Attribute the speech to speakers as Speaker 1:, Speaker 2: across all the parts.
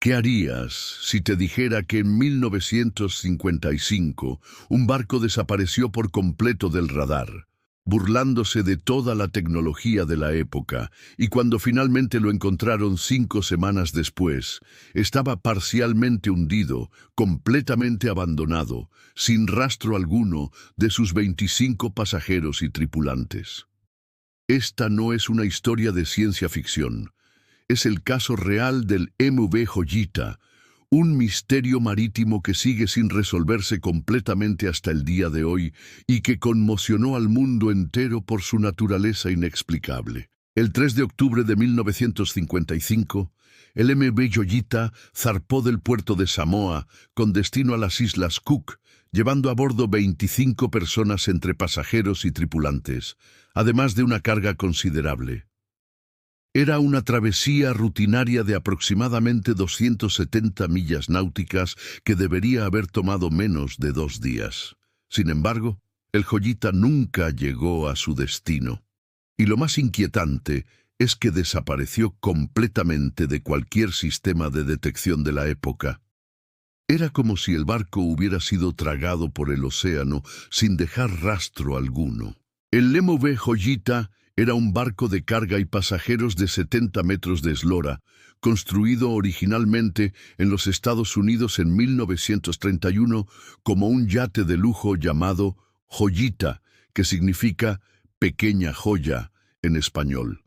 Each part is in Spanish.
Speaker 1: ¿Qué harías si te dijera que en 1955 un barco desapareció por completo del radar, burlándose de toda la tecnología de la época, y cuando finalmente lo encontraron 5 semanas después, estaba parcialmente hundido, completamente abandonado, sin rastro alguno de sus 25 pasajeros y tripulantes? Esta no es una historia de ciencia ficción. Es el caso real del MV Joyita, un misterio marítimo que sigue sin resolverse completamente hasta el día de hoy y que conmocionó al mundo entero por su naturaleza inexplicable. El 3 de octubre de 1955, el MV Joyita zarpó del puerto de Samoa con destino a las Islas Cook, llevando a bordo 25 personas entre pasajeros y tripulantes, además de una carga considerable. Era una travesía rutinaria de aproximadamente 270 millas náuticas que debería haber tomado menos de 2 días. Sin embargo, el Joyita nunca llegó a su destino. Y lo más inquietante es que desapareció completamente de cualquier sistema de detección de la época. Era como si el barco hubiera sido tragado por el océano sin dejar rastro alguno. El MV Joyita era un barco de carga y pasajeros de 70 metros de eslora, construido originalmente en los Estados Unidos en 1931 como un yate de lujo llamado Joyita, que significa pequeña joya en español.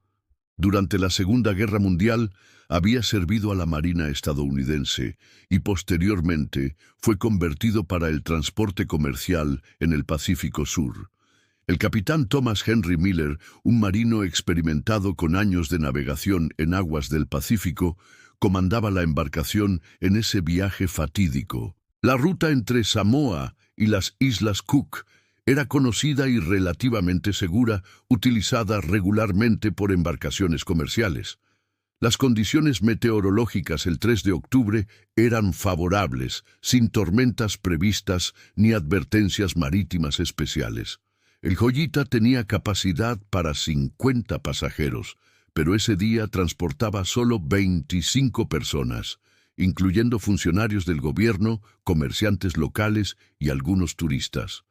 Speaker 1: Durante la Segunda Guerra Mundial había servido a la Marina estadounidense y posteriormente fue convertido para el transporte comercial en el Pacífico Sur. El capitán Thomas Henry Miller, un marino experimentado con años de navegación en aguas del Pacífico, comandaba la embarcación en ese viaje fatídico. La ruta entre Samoa y las Islas Cook era conocida y relativamente segura, utilizada regularmente por embarcaciones comerciales. Las condiciones meteorológicas el 3 de octubre eran favorables, sin tormentas previstas ni advertencias marítimas especiales. El Joyita tenía capacidad para 50 pasajeros, pero ese día transportaba solo 25 personas, incluyendo funcionarios del gobierno, comerciantes locales y algunos turistas.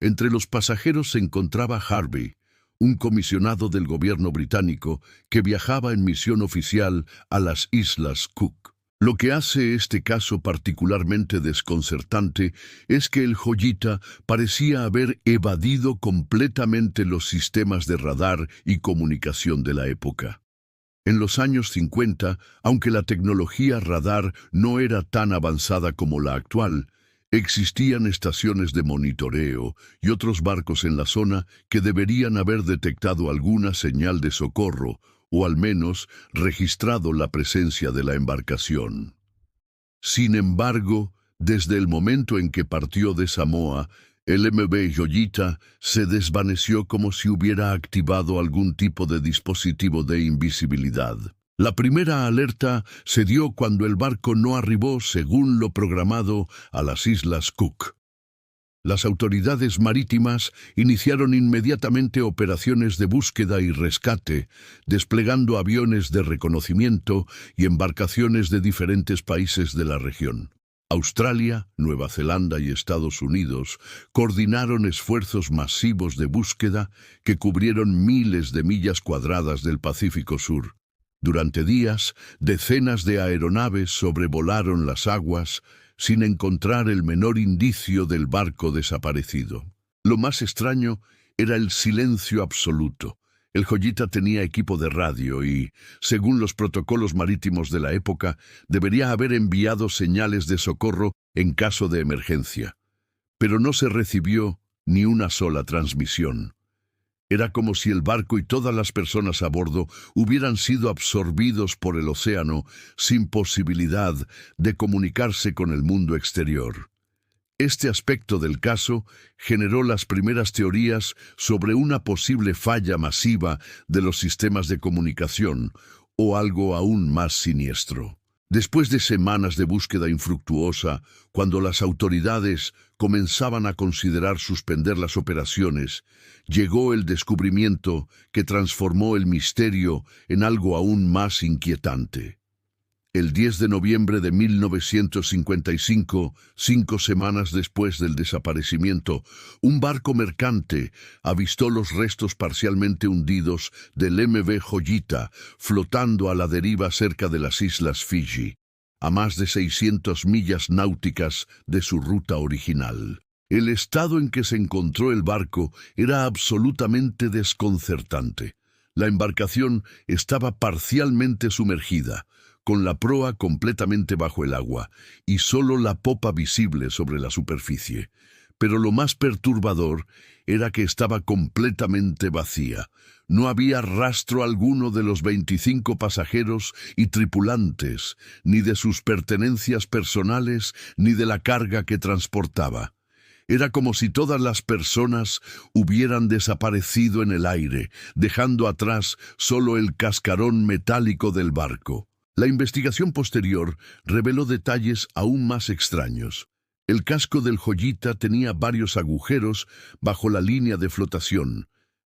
Speaker 1: Entre los pasajeros se encontraba Harvey, un comisionado del gobierno británico que viajaba en misión oficial a las Islas Cook. Lo que hace este caso particularmente desconcertante es que el Joyita parecía haber evadido completamente los sistemas de radar y comunicación de la época. En los años 50, aunque la tecnología radar no era tan avanzada como la actual, existían estaciones de monitoreo y otros barcos en la zona que deberían haber detectado alguna señal de socorro, o al menos registrado la presencia de la embarcación. Sin embargo, desde el momento en que partió de Samoa, el MV Joyita se desvaneció como si hubiera activado algún tipo de dispositivo de invisibilidad. La primera alerta se dio cuando el barco no arribó según lo programado a las Islas Cook. Las autoridades marítimas iniciaron inmediatamente operaciones de búsqueda y rescate, desplegando aviones de reconocimiento y embarcaciones de diferentes países de la región. Australia, Nueva Zelanda y Estados Unidos coordinaron esfuerzos masivos de búsqueda que cubrieron miles de millas cuadradas del Pacífico Sur. Durante días, decenas de aeronaves sobrevolaron las aguas, sin encontrar el menor indicio del barco desaparecido. Lo más extraño era el silencio absoluto. El Joyita tenía equipo de radio y, según los protocolos marítimos de la época, debería haber enviado señales de socorro en caso de emergencia. Pero no se recibió ni una sola transmisión. Era como si el barco y todas las personas a bordo hubieran sido absorbidos por el océano sin posibilidad de comunicarse con el mundo exterior. Este aspecto del caso generó las primeras teorías sobre una posible falla masiva de los sistemas de comunicación o algo aún más siniestro. Después de semanas de búsqueda infructuosa, cuando las autoridades comenzaban a considerar suspender las operaciones, llegó el descubrimiento que transformó el misterio en algo aún más inquietante. El 10 de noviembre de 1955, 5 semanas después del desaparecimiento, un barco mercante avistó los restos parcialmente hundidos del MV Joyita flotando a la deriva cerca de las islas Fiji, a más de 600 millas náuticas de su ruta original. El estado en que se encontró el barco era absolutamente desconcertante. La embarcación estaba parcialmente sumergida, con la proa completamente bajo el agua y solo la popa visible sobre la superficie. Pero lo más perturbador era que estaba completamente vacía. No había rastro alguno de los 25 pasajeros y tripulantes, ni de sus pertenencias personales, ni de la carga que transportaba. Era como si todas las personas hubieran desaparecido en el aire, dejando atrás solo el cascarón metálico del barco. La investigación posterior reveló detalles aún más extraños. El casco del Joyita tenía varios agujeros bajo la línea de flotación,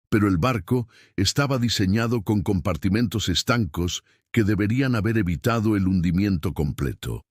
Speaker 1: pero el barco estaba diseñado con compartimentos estancos que deberían haber evitado el hundimiento completo.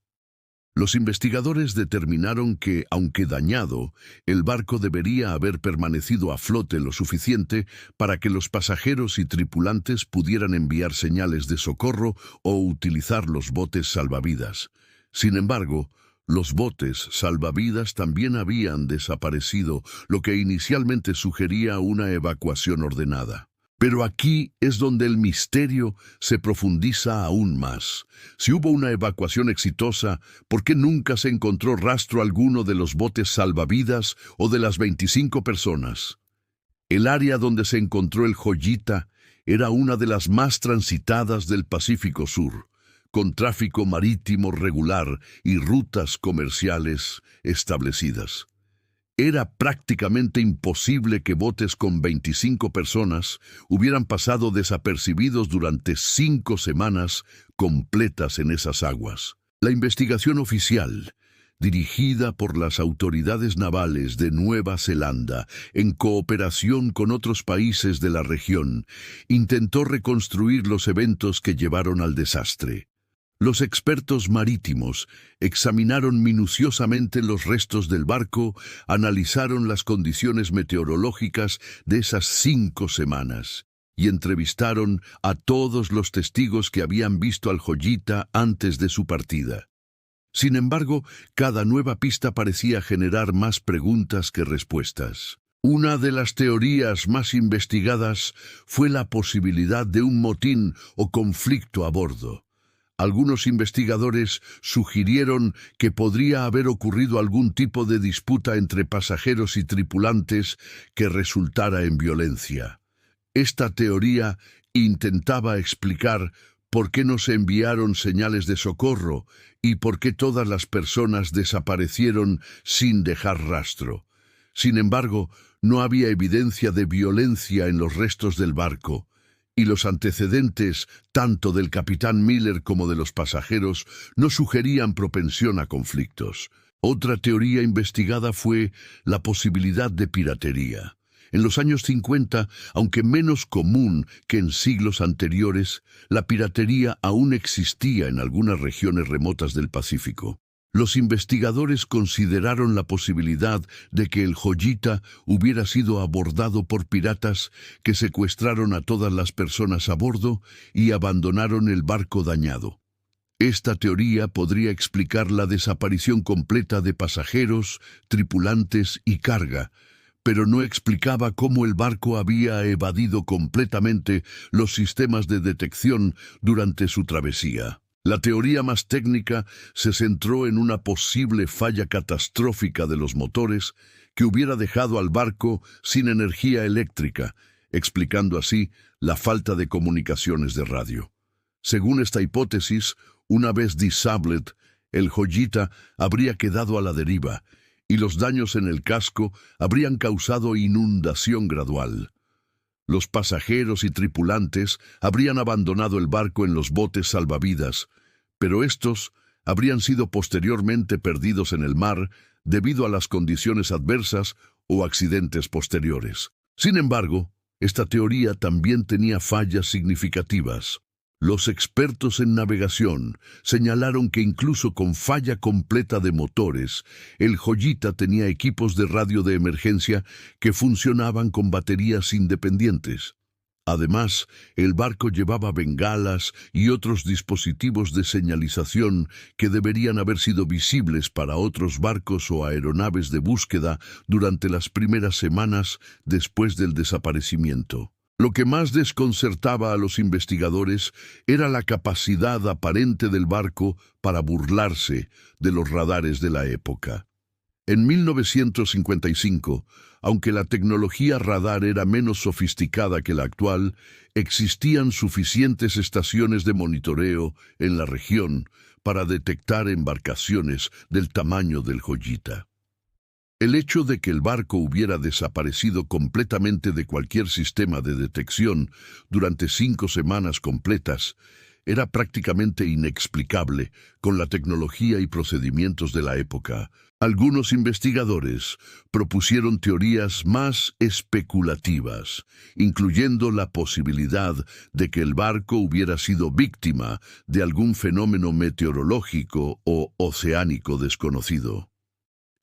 Speaker 1: Los investigadores determinaron que, aunque dañado, el barco debería haber permanecido a flote lo suficiente para que los pasajeros y tripulantes pudieran enviar señales de socorro o utilizar los botes salvavidas. Sin embargo, los botes salvavidas también habían desaparecido, lo que inicialmente sugería una evacuación ordenada. Pero aquí es donde el misterio se profundiza aún más. Si hubo una evacuación exitosa, ¿por qué nunca se encontró rastro alguno de los botes salvavidas o de las 25 personas? El área donde se encontró el Joyita era una de las más transitadas del Pacífico Sur, con tráfico marítimo regular y rutas comerciales establecidas. Era prácticamente imposible que botes con 25 personas hubieran pasado desapercibidos durante 5 semanas completas en esas aguas. La investigación oficial, dirigida por las autoridades navales de Nueva Zelanda en cooperación con otros países de la región, intentó reconstruir los eventos que llevaron al desastre. Los expertos marítimos examinaron minuciosamente los restos del barco, analizaron las condiciones meteorológicas de esas 5 semanas y entrevistaron a todos los testigos que habían visto al Joyita antes de su partida. Sin embargo, cada nueva pista parecía generar más preguntas que respuestas. Una de las teorías más investigadas fue la posibilidad de un motín o conflicto a bordo. Algunos investigadores sugirieron que podría haber ocurrido algún tipo de disputa entre pasajeros y tripulantes que resultara en violencia. Esta teoría intentaba explicar por qué no se enviaron señales de socorro y por qué todas las personas desaparecieron sin dejar rastro. Sin embargo, no había evidencia de violencia en los restos del barco, y los antecedentes, tanto del capitán Miller como de los pasajeros, no sugerían propensión a conflictos. Otra teoría investigada fue la posibilidad de piratería. En los años 50, aunque menos común que en siglos anteriores, la piratería aún existía en algunas regiones remotas del Pacífico. Los investigadores consideraron la posibilidad de que el Joyita hubiera sido abordado por piratas que secuestraron a todas las personas a bordo y abandonaron el barco dañado. Esta teoría podría explicar la desaparición completa de pasajeros, tripulantes y carga, pero no explicaba cómo el barco había evadido completamente los sistemas de detección durante su travesía. La teoría más técnica se centró en una posible falla catastrófica de los motores que hubiera dejado al barco sin energía eléctrica, explicando así la falta de comunicaciones de radio. Según esta hipótesis, una vez disabled, el Joyita habría quedado a la deriva y los daños en el casco habrían causado inundación gradual. Los pasajeros y tripulantes habrían abandonado el barco en los botes salvavidas, pero estos habrían sido posteriormente perdidos en el mar debido a las condiciones adversas o accidentes posteriores. Sin embargo, esta teoría también tenía fallas significativas. Los expertos en navegación señalaron que incluso con falla completa de motores, el Joyita tenía equipos de radio de emergencia que funcionaban con baterías independientes. Además, el barco llevaba bengalas y otros dispositivos de señalización que deberían haber sido visibles para otros barcos o aeronaves de búsqueda durante las primeras semanas después del desaparecimiento. Lo que más desconcertaba a los investigadores era la capacidad aparente del barco para burlarse de los radares de la época. En 1955, aunque la tecnología radar era menos sofisticada que la actual, existían suficientes estaciones de monitoreo en la región para detectar embarcaciones del tamaño del Joyita. El hecho de que el barco hubiera desaparecido completamente de cualquier sistema de detección durante 5 semanas completas era prácticamente inexplicable con la tecnología y procedimientos de la época. Algunos investigadores propusieron teorías más especulativas, incluyendo la posibilidad de que el barco hubiera sido víctima de algún fenómeno meteorológico o oceánico desconocido.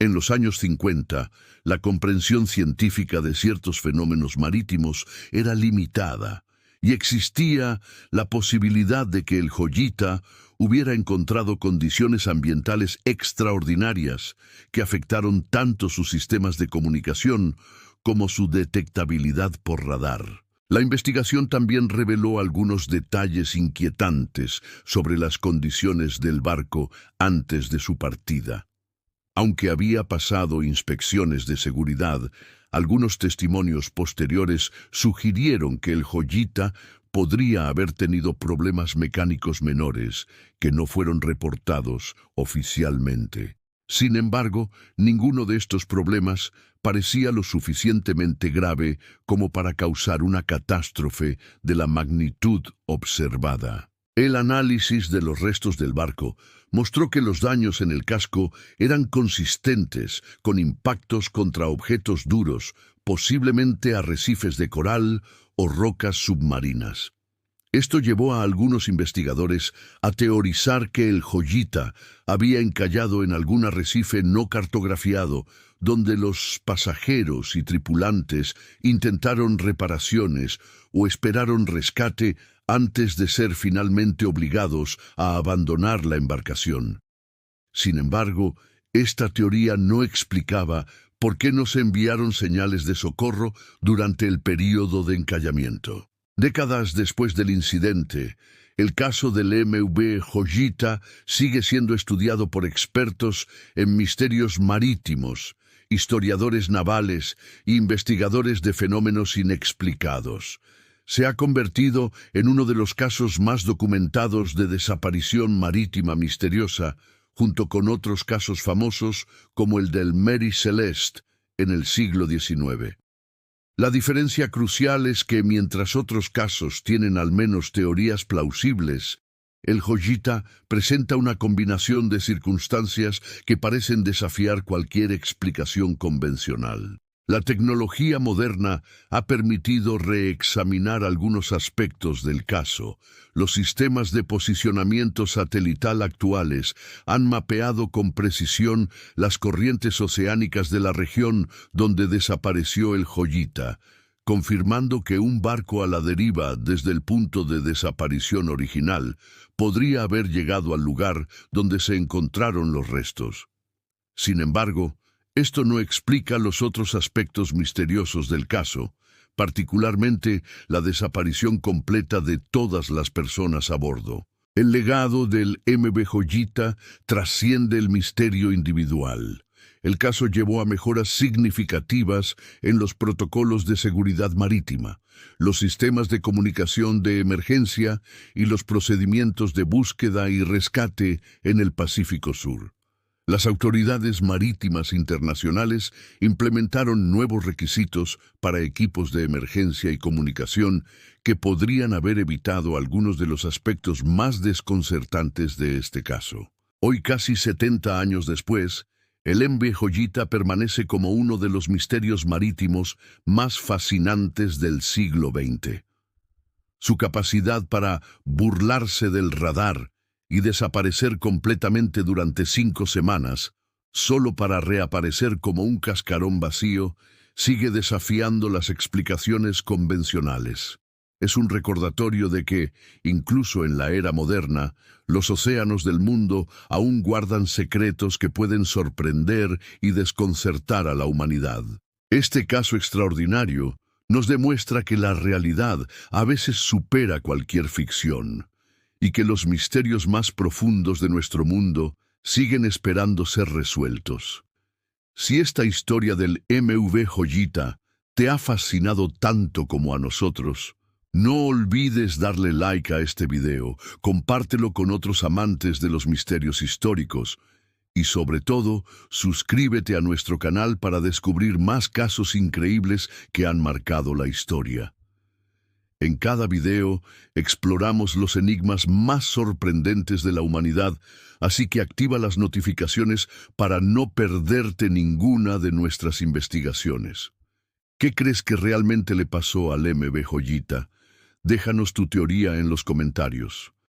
Speaker 1: En los años 50, la comprensión científica de ciertos fenómenos marítimos era limitada, y existía la posibilidad de que el Joyita hubiera encontrado condiciones ambientales extraordinarias que afectaron tanto sus sistemas de comunicación como su detectabilidad por radar. La investigación también reveló algunos detalles inquietantes sobre las condiciones del barco antes de su partida. Aunque había pasado inspecciones de seguridad, algunos testimonios posteriores sugirieron que el Joyita podría haber tenido problemas mecánicos menores que no fueron reportados oficialmente. Sin embargo, ninguno de estos problemas parecía lo suficientemente grave como para causar una catástrofe de la magnitud observada. El análisis de los restos del barco mostró que los daños en el casco eran consistentes con impactos contra objetos duros, posiblemente arrecifes de coral o rocas submarinas. Esto llevó a algunos investigadores a teorizar que el Joyita había encallado en algún arrecife no cartografiado, donde los pasajeros y tripulantes intentaron reparaciones o esperaron rescate antes de ser finalmente obligados a abandonar la embarcación. Sin embargo, esta teoría no explicaba por qué no se enviaron señales de socorro durante el período de encallamiento. Décadas después del incidente, el caso del MV Joyita sigue siendo estudiado por expertos en misterios marítimos, historiadores navales e investigadores de fenómenos inexplicados. Se ha convertido en uno de los casos más documentados de desaparición marítima misteriosa, junto con otros casos famosos como el del Mary Celeste en el siglo XIX. La diferencia crucial es que mientras otros casos tienen al menos teorías plausibles, el Joyita presenta una combinación de circunstancias que parecen desafiar cualquier explicación convencional. La tecnología moderna ha permitido reexaminar algunos aspectos del caso. Los sistemas de posicionamiento satelital actuales han mapeado con precisión las corrientes oceánicas de la región donde desapareció el Joyita, confirmando que un barco a la deriva desde el punto de desaparición original podría haber llegado al lugar donde se encontraron los restos. Sin embargo, esto no explica los otros aspectos misteriosos del caso, particularmente la desaparición completa de todas las personas a bordo. El legado del MV Joyita trasciende el misterio individual. El caso llevó a mejoras significativas en los protocolos de seguridad marítima, los sistemas de comunicación de emergencia y los procedimientos de búsqueda y rescate en el Pacífico Sur. Las autoridades marítimas internacionales implementaron nuevos requisitos para equipos de emergencia y comunicación que podrían haber evitado algunos de los aspectos más desconcertantes de este caso. Hoy, casi 70 años después, el MV Joyita permanece como uno de los misterios marítimos más fascinantes del siglo XX. Su capacidad para burlarse del radar y desaparecer completamente durante 5 semanas, solo para reaparecer como un cascarón vacío, sigue desafiando las explicaciones convencionales. Es un recordatorio de que, incluso en la era moderna, los océanos del mundo aún guardan secretos que pueden sorprender y desconcertar a la humanidad. Este caso extraordinario nos demuestra que la realidad a veces supera cualquier ficción y que los misterios más profundos de nuestro mundo siguen esperando ser resueltos. Si esta historia del MV Joyita te ha fascinado tanto como a nosotros, no olvides darle like a este video, compártelo con otros amantes de los misterios históricos y sobre todo, suscríbete a nuestro canal para descubrir más casos increíbles que han marcado la historia. En cada video exploramos los enigmas más sorprendentes de la humanidad, así que activa las notificaciones para no perderte ninguna de nuestras investigaciones. ¿Qué crees que realmente le pasó al MV Joyita? Déjanos tu teoría en los comentarios.